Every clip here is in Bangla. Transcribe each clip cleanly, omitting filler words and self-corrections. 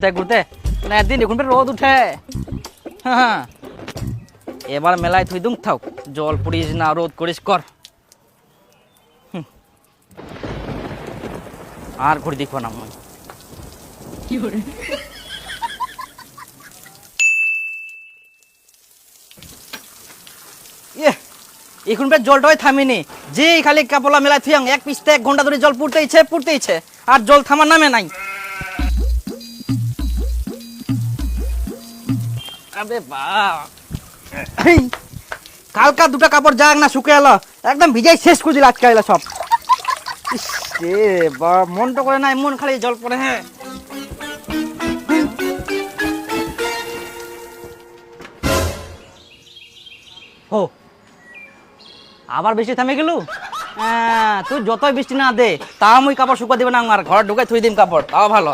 ঘুরতে মানে একদিন দেখুন রোদ উঠে। হ্যাঁ এবার মেলায় থুই দুম থাক, জল পড়িস না, রোদ করিস কর। আর ঘুরি দেখো না মই এখন বেশ জলটাই থামিনি, যে খালি কাপলা মেলায় থুয়াং এক পিসতে 1 ঘন্টা ধরে জল পড়তেইছে আর জল থামার নামে নাই। আবে কালকা দুটা কাপড় যাক না শুকে এলো, একদম ভিজাই শেষ করছিল আজকে এলো সব। মনটা করে না, মন খালি জল পড়ে। হ্যাঁ ও আবার বৃষ্টি থামে গেল। তুই যতই বৃষ্টি না দে তা মুই কাপড় শুকা দিবে না, আমার ঘর ঢুকে থুই দিম কাপড়, তাও ভালো।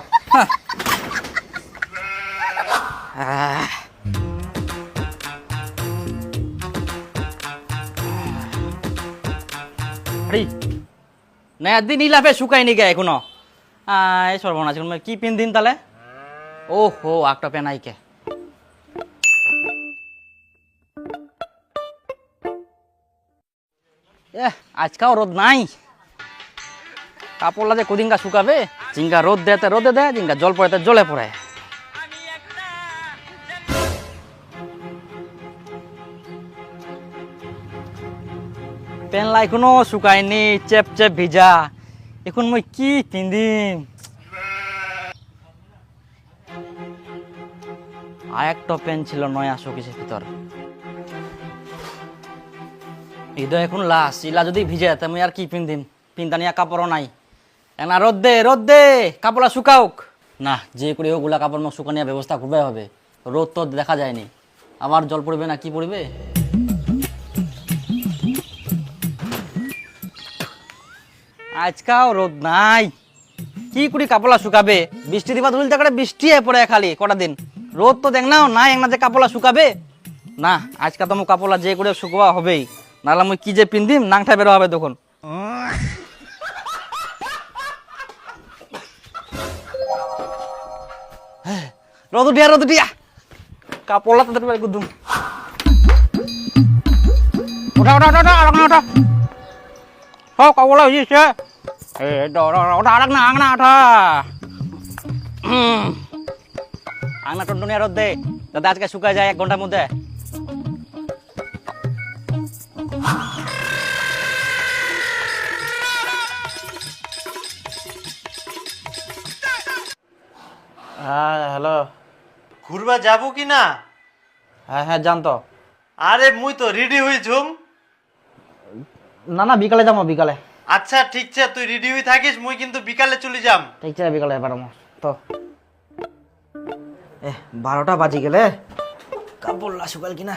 না একদিন ইলাফে শুকাইনি গে এখনো। এই সর্বনাশ, কি পিন দিন তাহলে? ও হো একটা পেনাইকে আজকাও রোদ নাই, কাপড়লা যে কদিনকা শুকাবে। জিঙ্গা রোদ দেতে রোদে দেয়, জিঙ্গা জল পড়ে জলে পড়ে। পেনলা এখনো শুকায়নি, চেপ চেপ ভিজা। এখন মই কি পিন্দিম? আর একটা পেন ছিল নয়া শোকেসের ভিতর, হৃদয় এখন লাশ। ইলা যদি ভিজে আমি আর কি পিন্দিম? পিন্তানিয়া কাপড়ও নাই। না রোদ দে কাপড়া শুকাওক না, যে করে ওগুলা কাপড় মুখ শুকানিয়া ব্যবস্থা করবে হবে। রোদ তো দেখা যায়নি, আবার জল পড়বে না কি পড়বে? আজকাও রোদ নাই, কি করি কাপড়া শুকাবে? বৃষ্টি দিবা ধুল তাকে বৃষ্টি পড়ে খালি কটা দিন, রোদ তো দেখ নাও নাই না যে কাপড়া শুকাবে না। আজকা তো মো কাপড়া যে করে শুকোয়া হবেই, নাহলে আমি কি যে পিন্দিম নাংটা বেরো হবে তখন। রোদ উঠিয়া কাপড়লা তাদের গুদুম। ওঠা কাপড়লা হয়েছে। আংনা টনটনিয়া রোদ দে দাদা, আজকে শুকায় যায় 1 ঘন্টার মধ্যে। হ্যাঁ হ্যালো, ঘুরবা যাবো কি না? হ্যাঁ জানতো। আরে মুই তো রেডি হই ঝুম। না বিকালে যাবো, বিকালে। আচ্ছা ঠিক আছে, তুই রেডি হই থাকিস, মুই কিন্তু বিকালে চলে যাম। ঠিক আছে বিকালে পারমো তো। 12টা বাজি গেলে কাপড় শুকাল কিনা।